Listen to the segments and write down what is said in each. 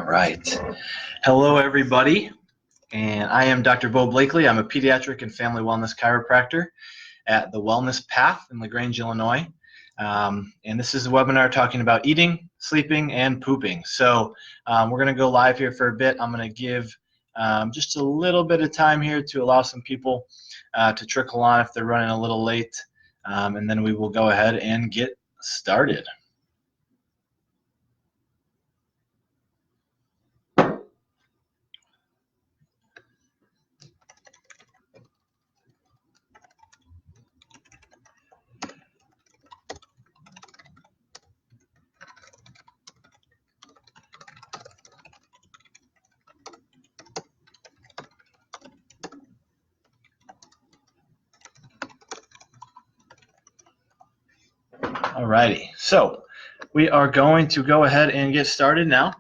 right. Hello, everybody. And I am Dr. Beau Blakely. I'm a pediatric and family wellness chiropractor at the Wellness Path in LaGrange, Illinois. And this is a webinar talking about eating, sleeping, and pooping. So we're going to go live here for a bit. I'm going to give just a little bit of time here to allow some people to trickle on if they're running a little late. And then we will go ahead and get started. Alrighty, so we are going to go ahead and get started now.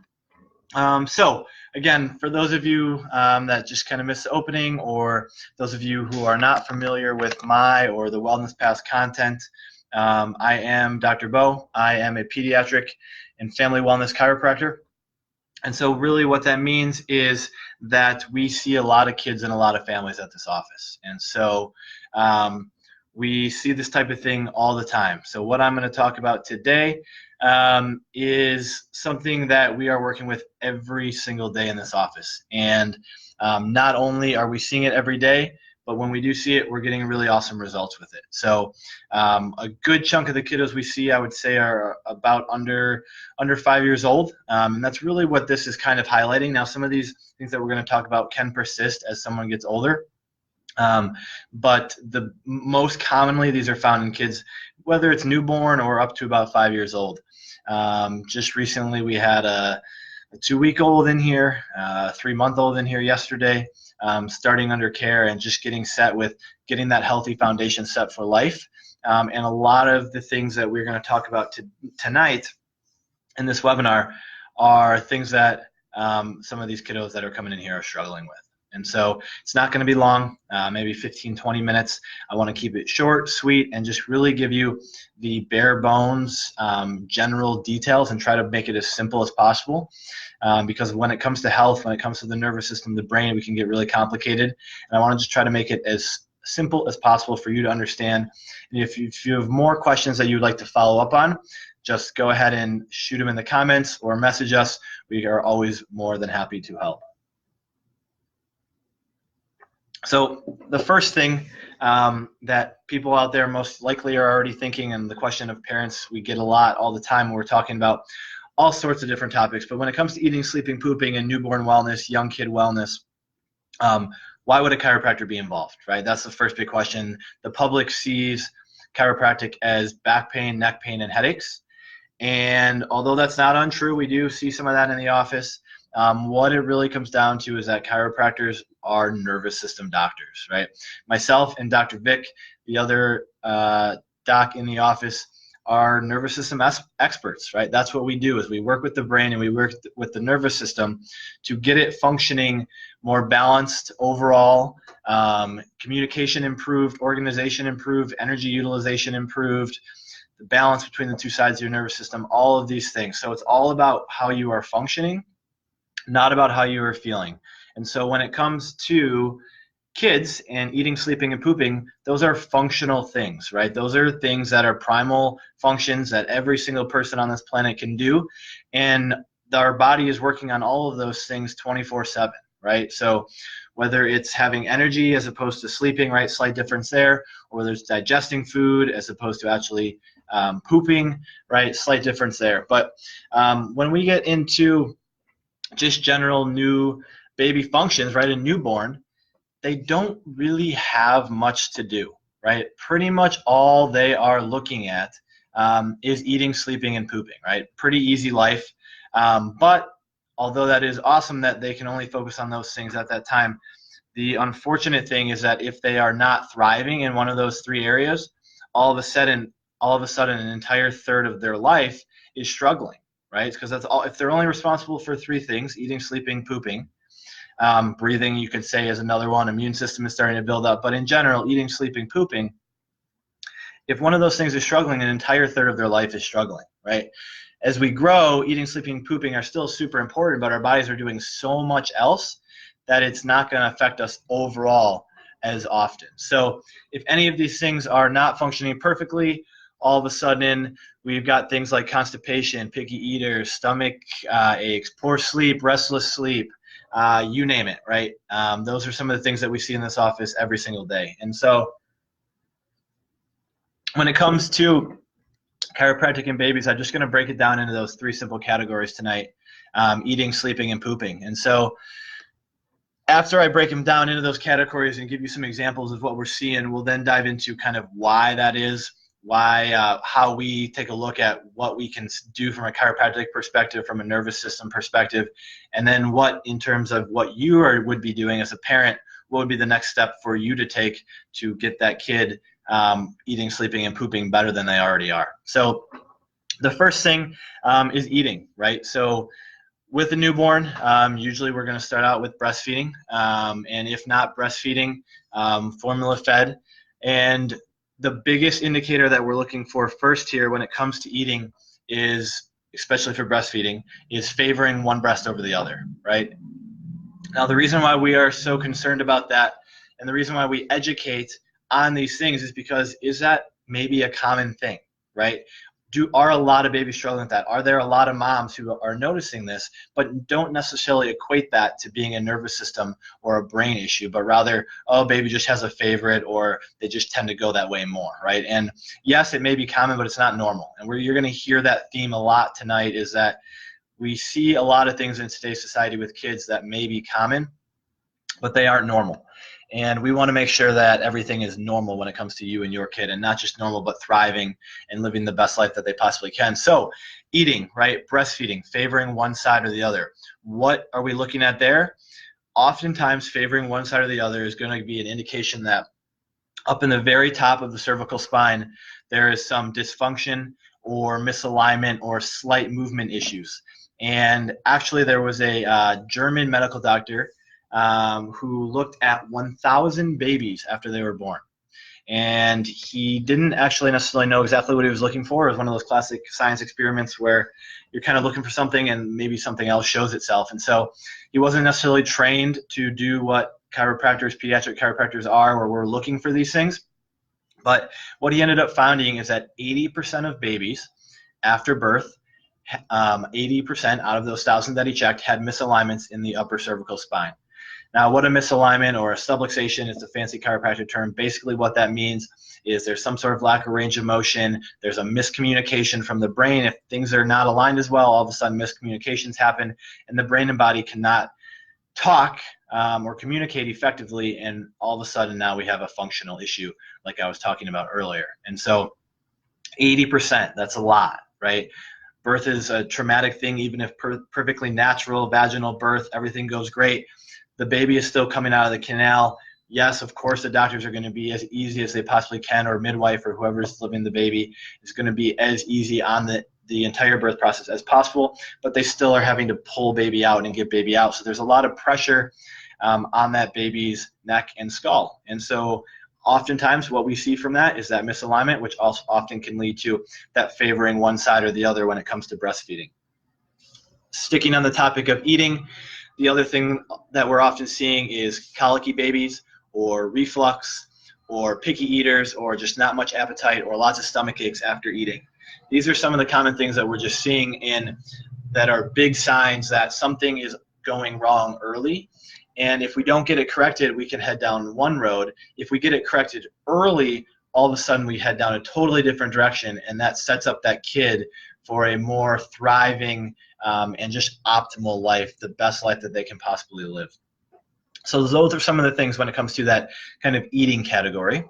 So again, for those of you that just kind of missed the opening, or those of you who are not familiar with my or the Wellness Path content, I am Dr. Beau. I am a pediatric and family wellness chiropractor. And so really what that means is that we see a lot of kids and a lot of families at this office. And so we see this type of thing all the time. So what I'm going to talk about today is something that we are working with every single day in this office. And not only are we seeing it every day, but when we do see it, we're getting really awesome results with it. So a good chunk of the kiddos we see, I would say, are about under 5 years old. And that's really what this is kind of highlighting. Now, some of these things that we're going to talk about can persist as someone gets older. But the most commonly, these are found in kids, whether it's newborn or up to about 5 years old. Just recently, we had a 2-week-old in here, a 3-month-old in here yesterday, starting under care and just getting set with getting that healthy foundation set for life. And a lot of the things that we're going to talk about tonight in this webinar are things that some of these kiddos that are coming in here are struggling with. And so it's not going to be long, maybe 15, 20 minutes. I want to keep it short, sweet, and just really give you the bare bones general details and try to make it as simple as possible. Because when it comes to health, when it comes to the nervous system, the brain, we can get really complicated. And I want to just try to make it as simple as possible for you to understand. And if you have more questions that you would like to follow up on, just go ahead and shoot them in the comments or message us. We are always more than happy to help. So the first thing that people out there most likely are already thinking, and the question of parents we get a lot all the time when we're talking about all sorts of different topics, but when it comes to eating, sleeping, pooping, and newborn wellness, young kid wellness, why would a chiropractor be involved, right? That's the first big question. The public sees chiropractic as back pain, neck pain, and headaches. And although that's not untrue, we do see some of that in the office. What it really comes down to is that chiropractors are nervous system doctors, right? Myself and Dr. Vic, the other doc in the office, are nervous system experts, right? That's what we do, is we work with the brain and we work with the nervous system to get it functioning more balanced overall, communication improved, organization improved, energy utilization improved, the balance between the two sides of your nervous system, all of these things. So it's all about how you are functioning, not about how you are feeling. And so when it comes to kids and eating, sleeping, and pooping, those are functional things, right? Those are things that are primal functions that every single person on this planet can do. And our body is working on all of those things 24/7, right? So whether it's having energy as opposed to sleeping, right? Slight difference there. Or whether it's digesting food as opposed to actually pooping, right? Slight difference there. But when we get into just general new baby functions, right? A newborn, they don't really have much to do, right? Pretty much all they are looking at is eating, sleeping, and pooping, right? Pretty easy life. But although that is awesome that they can only focus on those things at that time, the unfortunate thing is that if they are not thriving in one of those three areas, all of a sudden an entire third of their life is struggling, right? Because that's all. If they're only responsible for three things: eating, sleeping, pooping, breathing, you could say, is another one. Immune system is starting to build up. But in general, eating, sleeping, pooping, if one of those things is struggling, an entire third of their life is struggling, right? as we grow, eating, sleeping, pooping are still super important, but our bodies are doing so much else that it's not going to affect us overall as often. So if any of these things are not functioning perfectly, all of a sudden we've got things like constipation, picky eaters, stomach aches, poor sleep, restless sleep, you name it, right? Those are some of the things that we see in this office every single day. And so when it comes to chiropractic and babies, I'm just going to break it down into those three simple categories tonight: eating, sleeping, and pooping. And so after I break them down into those categories and give you some examples of what we're seeing, we'll then dive into kind of why that is, how we take a look at what we can do from a chiropractic perspective, from a nervous system perspective, and then what, in terms of what you would be doing as a parent, what would be the next step for you to take to get that kid eating, sleeping, and pooping better than they already are. So the first thing is eating, right? So with a newborn, usually we're going to start out with breastfeeding, and if not breastfeeding, formula fed. And the biggest indicator that we're looking for first here when it comes to eating is, especially for breastfeeding, is favoring one breast over the other, right? Now, the reason why we are so concerned about that, and the reason why we educate on these things, is because is that maybe a common thing, right? Are a lot of babies struggling with that? Are there a lot of moms who are noticing this but don't necessarily equate that to being a nervous system or a brain issue, but rather, oh, baby just has a favorite, or they just tend to go that way more, right? And yes, it may be common, but it's not normal. And you're going to hear that theme a lot tonight, is that we see a lot of things in today's society with kids that may be common, but they aren't normal. And we want to make sure that everything is normal when it comes to you and your kid, and not just normal, but thriving and living the best life that they possibly can. So eating, right? Breastfeeding, favoring one side or the other. What are we looking at there? Oftentimes favoring one side or the other is going to be an indication that up in the very top of the cervical spine, there is some dysfunction or misalignment or slight movement issues. And actually there was a German medical doctor who looked at 1,000 babies after they were born. And he didn't actually necessarily know exactly what he was looking for. It was one of those classic science experiments where you're kind of looking for something and maybe something else shows itself. And so he wasn't necessarily trained to do what chiropractors, pediatric chiropractors are, where we're looking for these things. But what he ended up finding is that 80% of babies after birth, 80% out of those 1,000 that he checked, had misalignments in the upper cervical spine. Now, what a misalignment or a subluxation is, a fancy chiropractic term. Basically what that means is there's some sort of lack of range of motion. There's a miscommunication from the brain. If things are not aligned as well, all of a sudden miscommunications happen, and the brain and body cannot talk or communicate effectively, and all of a sudden now we have a functional issue like I was talking about earlier. And so 80%, that's a lot, right? Birth is a traumatic thing. Even if perfectly natural vaginal birth, everything goes great, the baby is still coming out of the canal. Yes, of course, the doctors are going to be as easy as they possibly can, or midwife or whoever's delivering the baby is going to be as easy on the entire birth process as possible, but they still are having to pull baby out and get baby out. So there's a lot of pressure on that baby's neck and skull. And so oftentimes what we see from that is that misalignment, which also often can lead to that favoring one side or the other when it comes to breastfeeding. Sticking on the topic of eating, the other thing that we're often seeing is colicky babies, or reflux, or picky eaters, or just not much appetite, or lots of stomach aches after eating. These are some of the common things that we're just seeing in that are big signs that something is going wrong early. And if we don't get it corrected, we can head down one road. If we get it corrected early, all of a sudden we head down a totally different direction, and that sets up that kid for a more thriving and just optimal life, the best life that they can possibly live. So those are some of the things when it comes to that kind of eating category.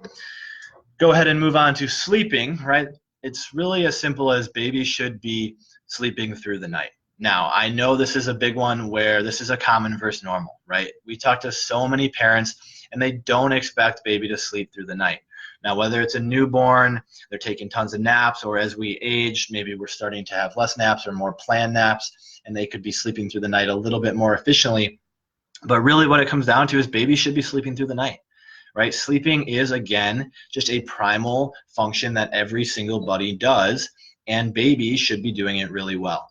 Go ahead and move on to sleeping, right? It's really as simple as babies should be sleeping through the night. Now, I know this is a big one where this is a common versus normal, right? We talk to so many parents and they don't expect baby to sleep through the night. Now, whether it's a newborn, they're taking tons of naps, or as we age, maybe we're starting to have less naps or more planned naps, and they could be sleeping through the night a little bit more efficiently. But really what it comes down to is babies should be sleeping through the night, right? Sleeping is, again, just a primal function that every single body does. and babies should be doing it really well.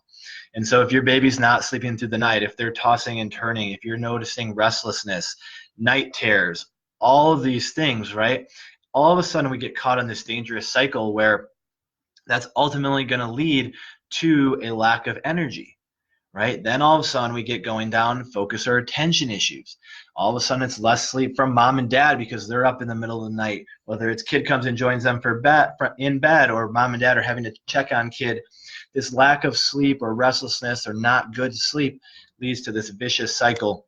And so if your baby's not sleeping through the night, if they're tossing and turning, if you're noticing restlessness, night terrors, all of these things, right? All of a sudden we get caught in this dangerous cycle where that's ultimately going to lead to a lack of energy, right? Then all of a sudden we get going down focus or attention issues. All of a sudden it's less sleep from mom and dad because they're up in the middle of the night, whether it's kid comes and joins them in bed, or mom and dad are having to check on kid. This lack of sleep or restlessness or not good sleep leads to this vicious cycle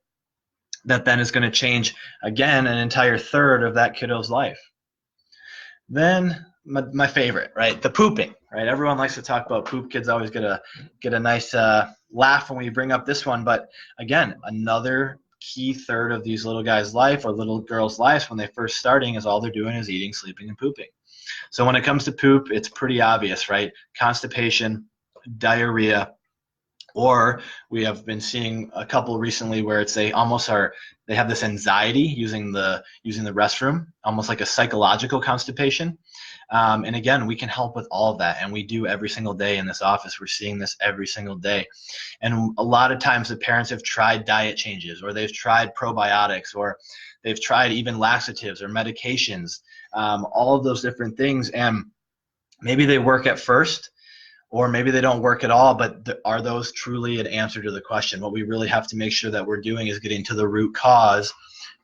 that then is going to change, again, an entire third of that kiddo's life. Then my favorite, right? The pooping, right? Everyone likes to talk about poop. Kids always get a nice laugh when we bring up this one. But again, another key third of these little guys' life or little girls' lives when they're first starting is all they're doing is eating, sleeping, and pooping. So when it comes to poop, it's pretty obvious, right? Constipation, diarrhea, or we have been seeing a couple recently where it's they have this anxiety using the restroom, almost like a psychological constipation. And again, we can help with all of that, and we do every single day in this office. We're seeing this every single day. And a lot of times the parents have tried diet changes, or they've tried probiotics, or they've tried even laxatives or medications, all of those different things. And maybe they work at first, or maybe they don't work at all, but are those truly an answer to the question? What we really have to make sure that we're doing is getting to the root cause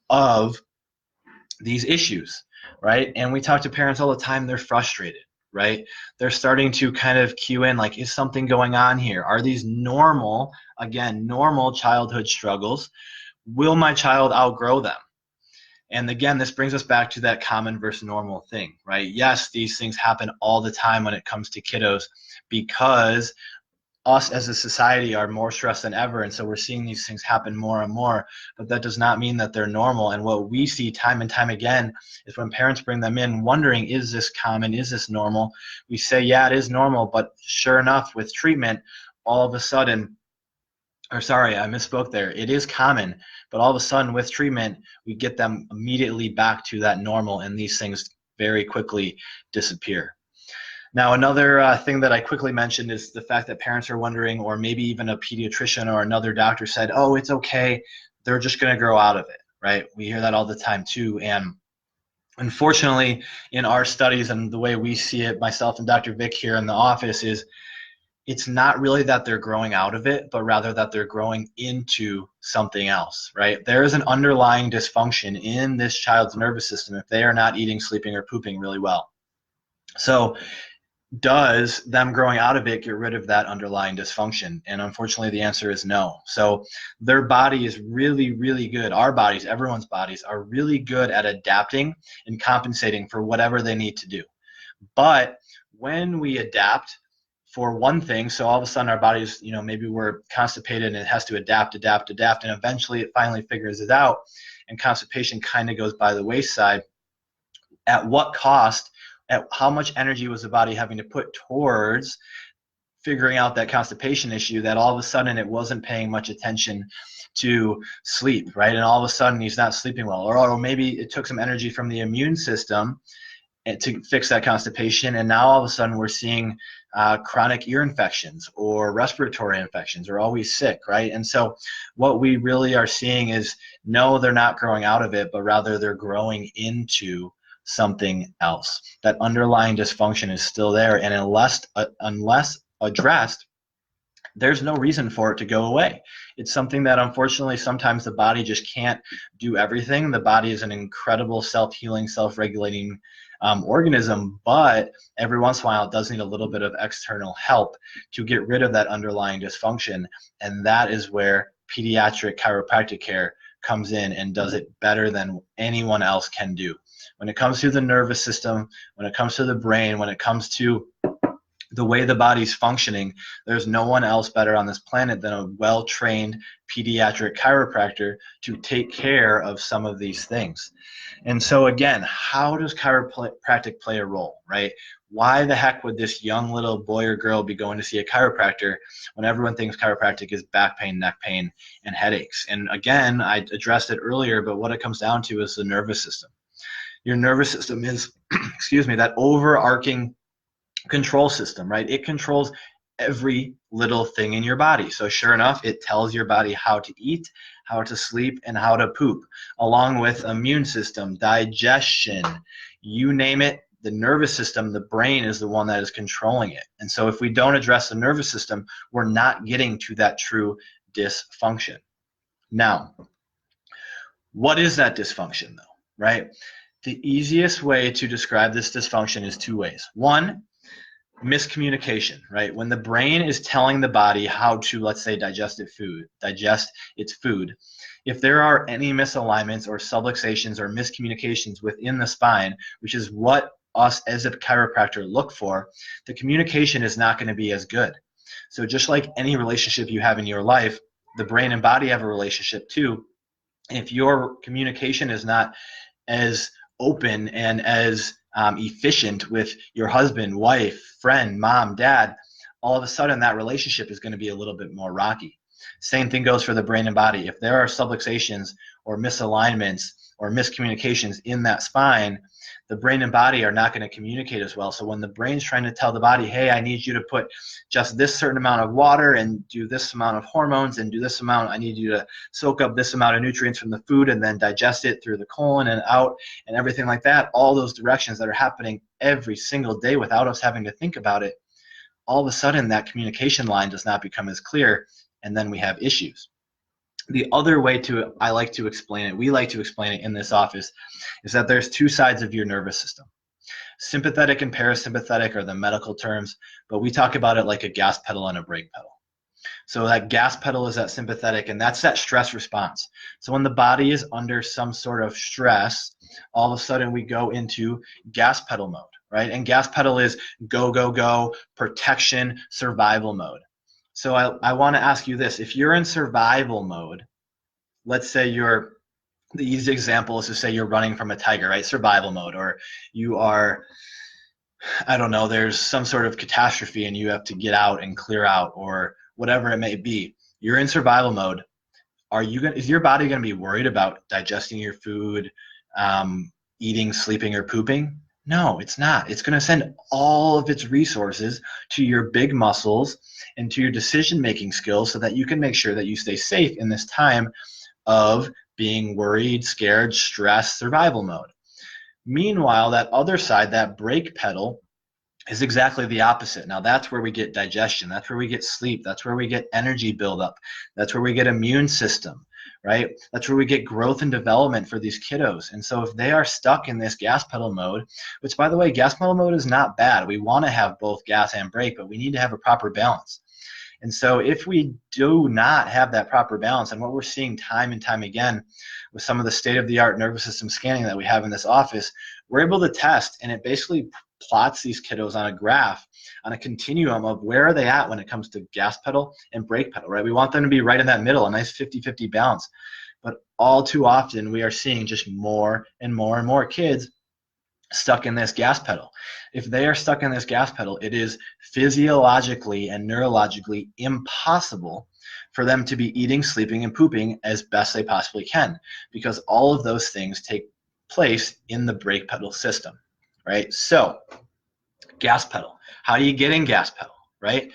of these issues, right? And we talk to parents all the time. They're frustrated, right? They're starting to kind of cue in, like, is something going on here? Are these normal childhood struggles? Will my child outgrow them? And again, this brings us back to that common versus normal thing, right? Yes, these things happen all the time when it comes to kiddos because us as a society are more stressed than ever, and so we're seeing these things happen more and more, but that does not mean that they're normal. And what we see time and time again is when parents bring them in wondering, is this common, is this normal? We say, yeah, it is normal, but sure enough, with treatment, all of a sudden, or sorry, I misspoke there. It is common, but all of a sudden with treatment, we get them immediately back to that normal, and these things very quickly disappear. Now, another thing that I quickly mentioned is the fact that parents are wondering, or maybe even a pediatrician or another doctor said, oh, it's okay, they're just going to grow out of it, right? We hear that all the time too. And unfortunately, in our studies and the way we see it, myself and Dr. Vic here in the office, is it's not really that they're growing out of it, but rather that they're growing into something else, right? There is an underlying dysfunction in this child's nervous system if they are not eating, sleeping, or pooping really well. So does them growing out of it get rid of that underlying dysfunction? And unfortunately, the answer is no. So their body is really, really good. Our bodies, everyone's bodies, are really good at adapting and compensating for whatever they need to do. But when we adapt for one thing, so all of a sudden our bodies, maybe we're constipated and it has to adapt, and eventually it finally figures it out, and constipation kind of goes by the wayside. At what cost? At how much energy was the body having to put towards figuring out that constipation issue, that all of a sudden it wasn't paying much attention to sleep, right? And all of a sudden he's not sleeping well. Or maybe it took some energy from the immune system to fix that constipation, and now all of a sudden we're seeing chronic ear infections or respiratory infections, or always sick, right? And so what we really are seeing is, no, they're not growing out of it, but rather they're growing into something else. That underlying dysfunction is still there, and unless addressed, there's no reason for it to go away. It's something that unfortunately sometimes the body just can't do everything. The body is an incredible self-healing, self-regulating organism, but every once in a while it does need a little bit of external help to get rid of that underlying dysfunction, and that is where pediatric chiropractic care comes in and does it better than anyone else can do. When it comes to the nervous system, when it comes to the brain, when it comes to the way the body's functioning, there's no one else better on this planet than a well-trained pediatric chiropractor to take care of some of these things. And so again, how does chiropractic play a role, right? Why the heck would this young little boy or girl be going to see a chiropractor when everyone thinks chiropractic is back pain, neck pain, and headaches? And again, I addressed it earlier, but what it comes down to is the nervous system. Your nervous system is, excuse me, that overarching control system, right? It controls every little thing in your body. So sure enough, it tells your body how to eat, how to sleep, and how to poop, along with immune system, digestion, you name it. The nervous system, the brain is the one that is controlling it. And so if we don't address the nervous system, we're not getting to that true dysfunction. Now, what is that dysfunction though, right? The easiest way to describe this dysfunction is two ways. One, miscommunication, right? When the brain is telling the body how to, let's say, digest its food, if there are any misalignments or subluxations or miscommunications within the spine, which is what us as a chiropractor look for, the communication is not going to be as good. So just like any relationship you have in your life, the brain and body have a relationship too. If your communication is not as open and as efficient with your husband, wife, friend, mom, dad, all of a sudden that relationship is going to be a little bit more rocky. Same thing goes for the brain and body. If there are subluxations or misalignments or miscommunications in that spine, the brain and body are not going to communicate as well. So when the brain's trying to tell the body, hey, I need you to put just this certain amount of water and do this amount of hormones and do this amount, I need you to soak up this amount of nutrients from the food and then digest it through the colon and out and everything like that, all those directions that are happening every single day without us having to think about it, all of a sudden that communication line does not become as clear, and then we have issues. The other way I like to explain it, we like to explain it in this office, is that there's two sides of your nervous system. Sympathetic and parasympathetic are the medical terms, but we talk about it like a gas pedal and a brake pedal. So that gas pedal is that sympathetic, and that's that stress response. So when the body is under some sort of stress, all of a sudden we go into gas pedal mode, right? And gas pedal is go, go, go, protection, survival mode. So I want to ask you this. If you're in survival mode, let's say the easy example is to say you're running from a tiger, right? Survival mode, or you are, I don't know, there's some sort of catastrophe and you have to get out and clear out or whatever it may be. You're in survival mode. Is your body going to be worried about digesting your food, eating, sleeping, or pooping? No, it's not. It's going to send all of its resources to your big muscles and to your decision-making skills so that you can make sure that you stay safe in this time of being worried, scared, stressed, survival mode. Meanwhile, that other side, that brake pedal, is exactly the opposite. Now that's where we get digestion. That's where we get sleep. That's where we get energy buildup. That's where we get immune system, right? That's where we get growth and development for these kiddos. And so if they are stuck in this gas pedal mode, which by the way, gas pedal mode is not bad. We want to have both gas and brake, but we need to have a proper balance. And so if we do not have that proper balance, and what we're seeing time and time again with some of the state-of-the-art nervous system scanning that we have in this office, we're able to test, and it basically plots these kiddos on a graph, on a continuum of where are they at when it comes to gas pedal and brake pedal, right? We want them to be right in that middle, a nice 50-50 balance. But all too often we are seeing just more and more and more kids stuck in this gas pedal. If they are stuck in this gas pedal, it is physiologically and neurologically impossible for them to be eating, sleeping, and pooping as best they possibly can, because all of those things take place in the brake pedal system, right? So gas pedal, how do you get in gas pedal, right?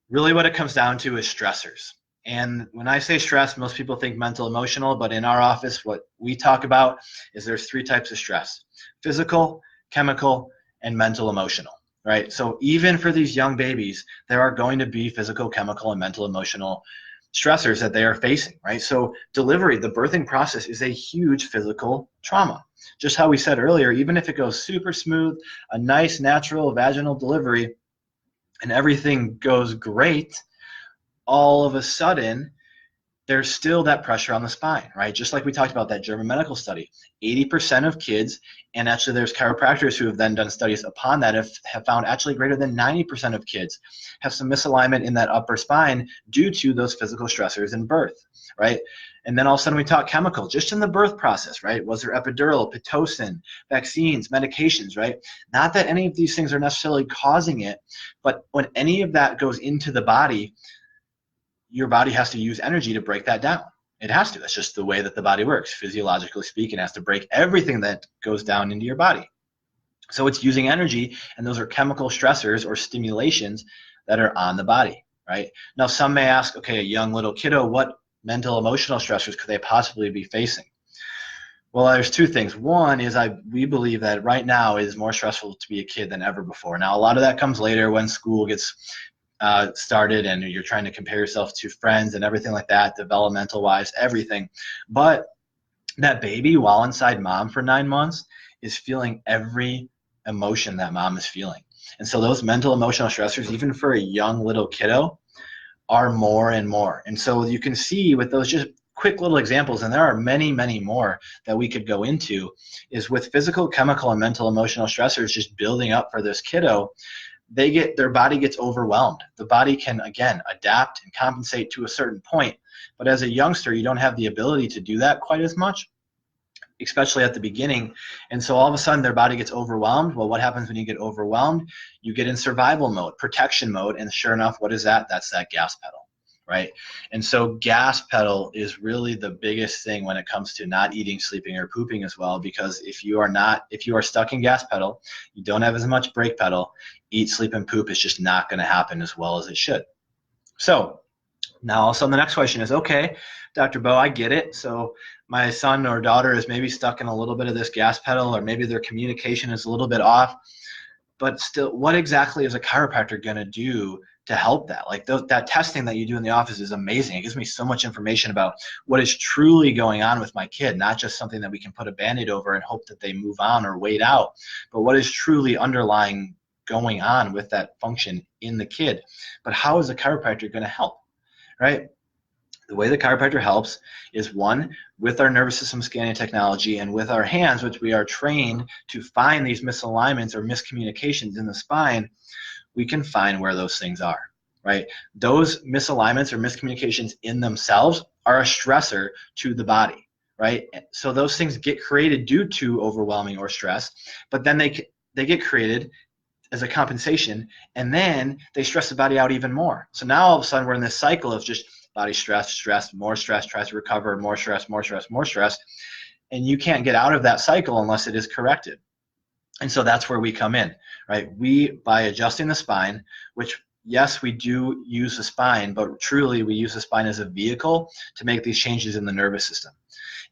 Really what it comes down to is stressors. And when I say stress, most people think mental, emotional, but in our office, what we talk about is there's three types of stress: physical, chemical, and mental, emotional, right? So even for these young babies, there are going to be physical, chemical, and mental, emotional stressors that they are facing, right? So delivery, the birthing process, is a huge physical trauma. Just how we said earlier, even if it goes super smooth, a nice, natural vaginal delivery, and everything goes great, all of a sudden, there's still that pressure on the spine, right? Just like we talked about that German medical study, 80% of kids, and actually there's chiropractors who have then done studies upon that, have found actually greater than 90% of kids have some misalignment in that upper spine due to those physical stressors in birth, right? And then all of a sudden we talk chemical, just in the birth process, right? Was there epidural, Pitocin, vaccines, medications, right? Not that any of these things are necessarily causing it, but when any of that goes into the body, your body has to use energy to break that down. It has to. That's just the way that the body works. Physiologically speaking, it has to break everything that goes down into your body. So it's using energy, and those are chemical stressors or stimulations that are on the body, right? Now, some may ask, okay, a young little kiddo, what mental emotional stressors could they possibly be facing? Well, there's two things. One is we believe that right now it is more stressful to be a kid than ever before. Now, a lot of that comes later when school gets started and you're trying to compare yourself to friends and everything like that, developmental wise, everything. But that baby, while inside mom for 9 months, is feeling every emotion that mom is feeling. And so those mental emotional stressors, even for a young little kiddo, are more and more. And so you can see with those just quick little examples, and there are many, many more that we could go into, is with physical, chemical, and mental emotional stressors just building up for this kiddo, their body gets overwhelmed. The body can, again, adapt and compensate to a certain point. But as a youngster, you don't have the ability to do that quite as much, especially at the beginning. And so all of a sudden their body gets overwhelmed. Well, what happens when you get overwhelmed? You get in survival mode, protection mode. And sure enough, what is that? That's that gas pedal, right? And so gas pedal is really the biggest thing when it comes to not eating, sleeping, or pooping as well, because if you are stuck in gas pedal, you don't have as much brake pedal, eat, sleep, and poop is just not going to happen as well as it should. So now also the next question is, okay, Dr. Beau, I get it. So my son or daughter is maybe stuck in a little bit of this gas pedal, or maybe their communication is a little bit off, but still, what exactly is a chiropractor going to do to help that? Like that testing that you do in the office is amazing. It gives me so much information about what is truly going on with my kid, not just something that we can put a Band-Aid over and hope that they move on or wait out, but what is truly underlying going on with that function in the kid. But how is a chiropractor going to help, right? The way the chiropractor helps is, one, with our nervous system scanning technology and with our hands, which we are trained to find these misalignments or miscommunications in the spine, we can find where those things are, right? Those misalignments or miscommunications in themselves are a stressor to the body, right? So those things get created due to overwhelming or stress, but then they get created as a compensation, and then they stress the body out even more. So now all of a sudden we're in this cycle of just body stress, more stress, tries to recover, more stress, more stress, more stress, and you can't get out of that cycle unless it is corrected. And so that's where we come in, right? By adjusting the spine, which, yes, we do use the spine, but truly we use the spine as a vehicle to make these changes in the nervous system.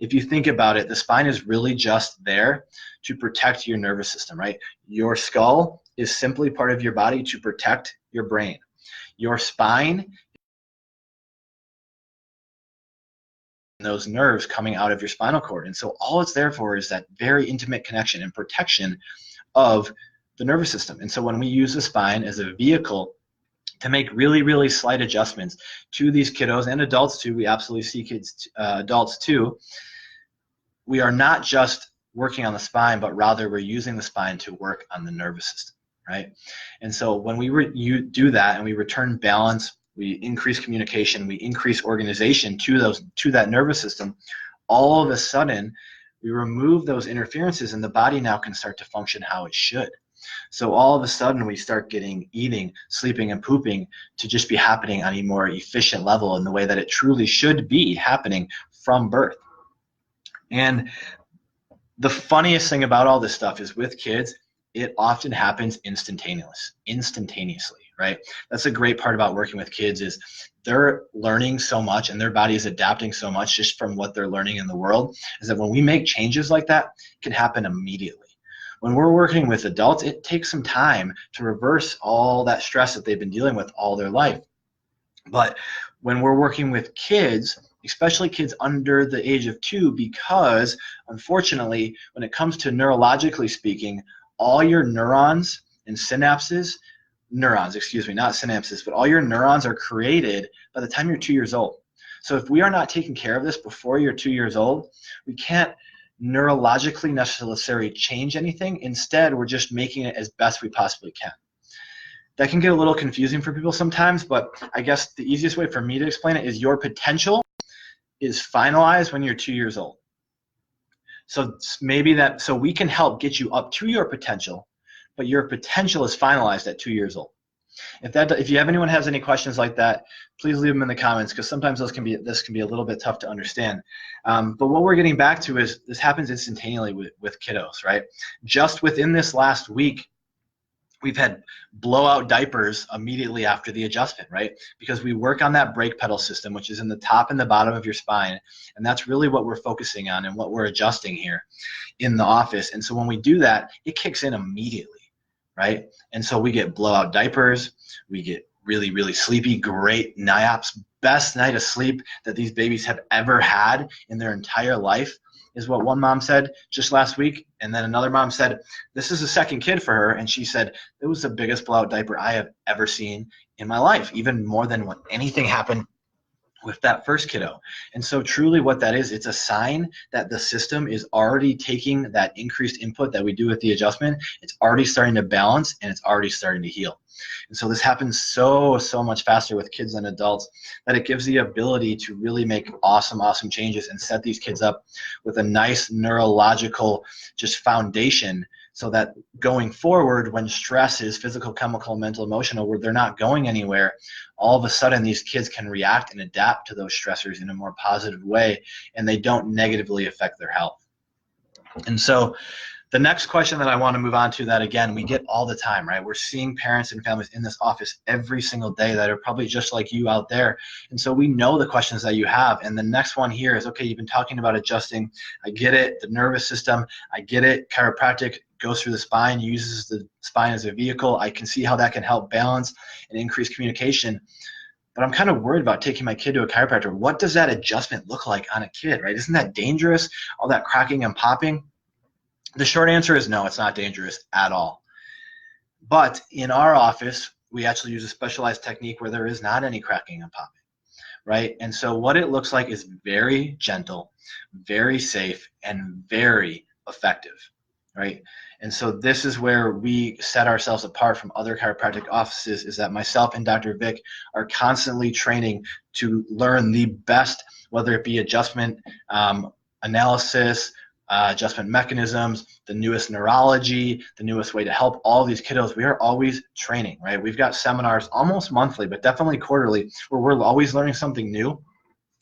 If you think about it, the spine is really just there to protect your nervous system, right? Your skull is simply part of your body to protect your brain. Your spine, those nerves coming out of your spinal cord. And so all it's there for is that very intimate connection and protection of the nervous system. And so when we use the spine as a vehicle to make really, really slight adjustments to these kiddos and adults too, we absolutely see adults too, we are not just working on the spine, but rather we're using the spine to work on the nervous system, right? And so when you do that and we return balance, we increase communication, we increase organization to that nervous system, all of a sudden we remove those interferences and the body now can start to function how it should. So all of a sudden we start getting eating, sleeping, and pooping to just be happening on a more efficient level in the way that it truly should be happening from birth. And the funniest thing about all this stuff is with kids, it often happens instantaneously, right? That's a great part about working with kids is they're learning so much and their body is adapting so much just from what they're learning in the world, is that when we make changes like that, it can happen immediately. When we're working with adults, it takes some time to reverse all that stress that they've been dealing with all their life. But when we're working with kids, especially kids under the age of 2, because unfortunately, when it comes to neurologically speaking, all your neurons and synapses, not synapses, but all your neurons are created by the time you're 2 years old. So if we are not taking care of this before you're 2 years old, we can't neurologically necessarily change anything. Instead, we're just making it as best we possibly can. That can get a little confusing for people sometimes, but I guess the easiest way for me to explain it is your potential is finalized when you're 2 years old. So so we can help get you up to your potential, but your potential is finalized at 2 years old. If you have anyone has any questions like that, please leave them in the comments, because sometimes this can be a little bit tough to understand. But what we're getting back to is this happens instantaneously with kiddos, right? Just within this last week, we've had blowout diapers immediately after the adjustment, right? Because we work on that brake pedal system, which is in the top and the bottom of your spine, and that's really what we're focusing on and what we're adjusting here in the office. And so when we do that, it kicks in immediately, right? And so we get blowout diapers, we get really, really sleepy, great naps, best night of sleep that these babies have ever had in their entire life, is what one mom said just last week. And then another mom said, this is the second kid for her, and she said, it was the biggest blowout diaper I have ever seen in my life, even more than when anything happened with that first kiddo. And so truly what that is, it's a sign that the system is already taking that increased input that we do with the adjustment, it's already starting to balance, and it's already starting to heal. And so this happens so much faster with kids than adults, that it gives the ability to really make awesome changes and set these kids up with a nice neurological just foundation, so that going forward, when stress is physical, chemical, mental, emotional, where they're not going anywhere, all of a sudden these kids can react and adapt to those stressors in a more positive way, and they don't negatively affect their health. And so the next question that I want to move on to, that again we get all the time, right? We're seeing parents and families in this office every single day that are probably just like you out there. And so we know the questions that you have. And the next one here is, okay, you've been talking about adjusting. I get it. The nervous system, I get it. Chiropractic goes through the spine, uses the spine as a vehicle. I can see how that can help balance and increase communication. But I'm kind of worried about taking my kid to a chiropractor. What does that adjustment look like on a kid, right? Isn't that dangerous? All that cracking and popping? The short answer is no, it's not dangerous at all. But in our office, we actually use a specialized technique where there is not any cracking and popping, right? And so what it looks like is very gentle, very safe, and very effective, right? And so this is where we set ourselves apart from other chiropractic offices, is that myself and Dr. Vic are constantly training to learn the best, whether it be adjustment analysis, adjustment mechanisms, the newest neurology, the newest way to help all these kiddos. We are always training, right? We've got seminars almost monthly, but definitely quarterly, where we're always learning something new.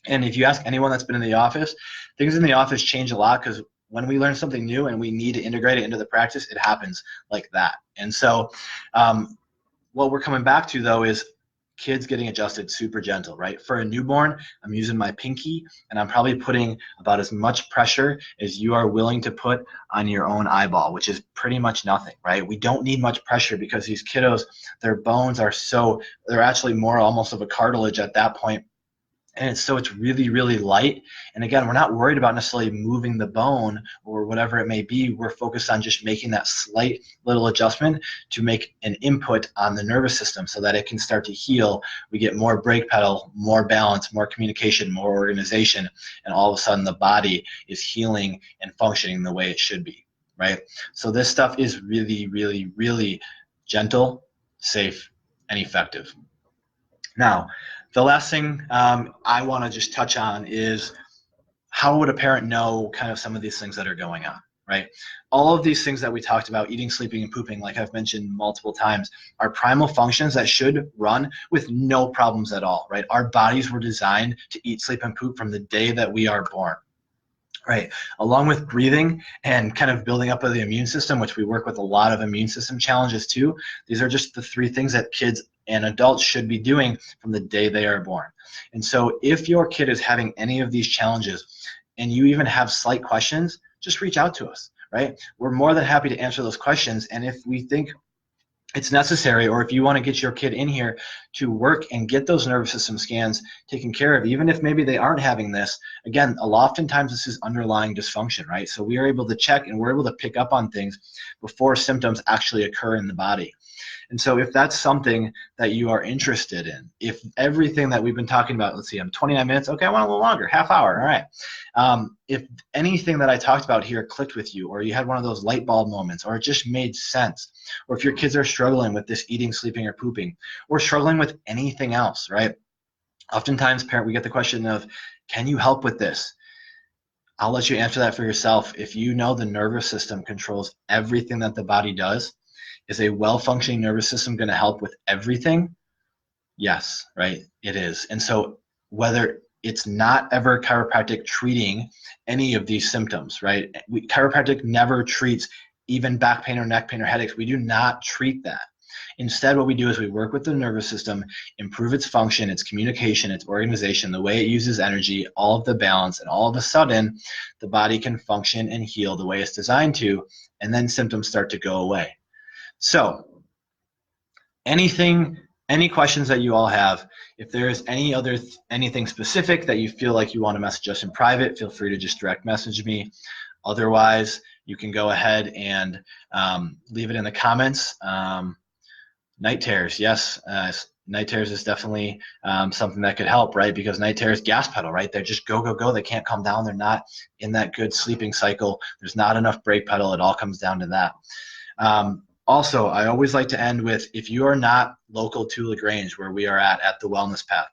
And if you ask anyone that's been in the office, things in the office change a lot, because when we learn something new and we need to integrate it into the practice, it happens like that. And so what we're coming back to, though, is kids getting adjusted super gentle, right? For a newborn, I'm using my pinky, and I'm probably putting about as much pressure as you are willing to put on your own eyeball, which is pretty much nothing, right? We don't need much pressure, because these kiddos, their bones are they're actually more almost of a cartilage at that point. And it's really, really light. And again, we're not worried about necessarily moving the bone or whatever it may be. We're focused on just making that slight little adjustment to make an input on the nervous system so that it can start to heal. We get more brake pedal, more balance, more communication, more organization, and all of a sudden the body is healing and functioning the way it should be, right? So this stuff is really, really, really gentle, safe, and effective. Now, the last thing I want to just touch on is, how would a parent know kind of some of these things that are going on, right? All of these things that we talked about, eating, sleeping, and pooping, like I've mentioned multiple times, are primal functions that should run with no problems at all, right? Our bodies were designed to eat, sleep, and poop from the day that we are born. Right, along with breathing and kind of building up of the immune system, which we work with a lot of immune system challenges too. These are just the three things that kids and adults should be doing from the day they are born. And so if your kid is having any of these challenges and you even have slight questions, just reach out to us, right? We're more than happy to answer those questions. And if we think it's necessary, or if you want to get your kid in here to work and get those nervous system scans taken care of, even if maybe they aren't having this, again, oftentimes this is underlying dysfunction, right? So we are able to check and we're able to pick up on things before symptoms actually occur in the body. And so if that's something that you are interested in, if everything that we've been talking about, let's see, I'm 29 minutes, okay, I want a little longer, half hour, all right. If anything that I talked about here clicked with you, or you had one of those light bulb moments, or it just made sense, or if your kids are struggling with this eating, sleeping, or pooping, or struggling with anything else, right? Oftentimes, we get the question of, can you help with this? I'll let you answer that for yourself. If you know the nervous system controls everything that the body does, Is a well-functioning nervous system going to help with everything? Yes, right? It is. And so whether it's not ever chiropractic treating any of these symptoms, right? Chiropractic never treats even back pain or neck pain or headaches. We do not treat that. Instead, what we do is we work with the nervous system, improve its function, its communication, its organization, the way it uses energy, all of the balance, and all of a sudden, the body can function and heal the way it's designed to, and then symptoms start to go away. So, any questions that you all have, if there's anything specific that you feel like you want to message us in private, feel free to just direct message me. Otherwise, you can go ahead and leave it in the comments. Night terrors, yes. Night terrors is definitely something that could help, right? Because night terrors, gas pedal, right? They're just go, go, go. They can't calm down. They're not in that good sleeping cycle. There's not enough brake pedal. It all comes down to that. Also, I always like to end with, if you are not local to LaGrange, where we are at the Wellness Path,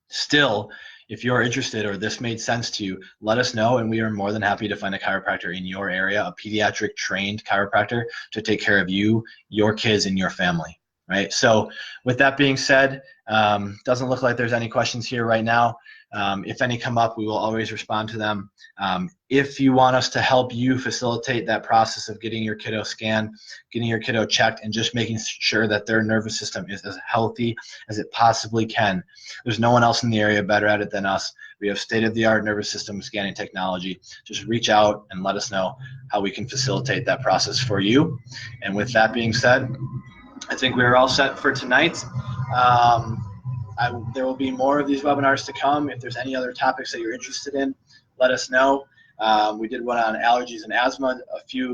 still, if you're interested or this made sense to you, let us know, and we are more than happy to find a chiropractor in your area, a pediatric trained chiropractor to take care of you, your kids, and your family, right? So with that being said, doesn't look like there's any questions here right now. If any come up, we will always respond to them. If you want us to help you facilitate that process of getting your kiddo scanned, getting your kiddo checked, and just making sure that their nervous system is as healthy as it possibly can, there's no one else in the area better at it than us. We have state-of-the-art nervous system scanning technology. Just reach out and let us know how we can facilitate that process for you. And with that being said, I think we're all set for tonight. There will be more of these webinars to come. If there's any other topics that you're interested in, let us know. We did one on allergies and asthma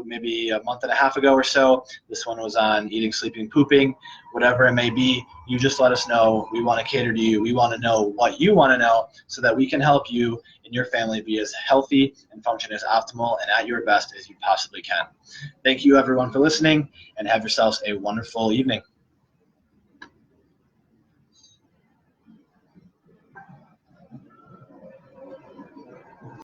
maybe a month and a half ago or so. This one was on eating, sleeping, pooping, whatever it may be. You just let us know. We want to cater to you. We want to know what you want to know so that we can help you and your family be as healthy and function as optimal and at your best as you possibly can. Thank you, everyone, for listening, and have yourselves a wonderful evening.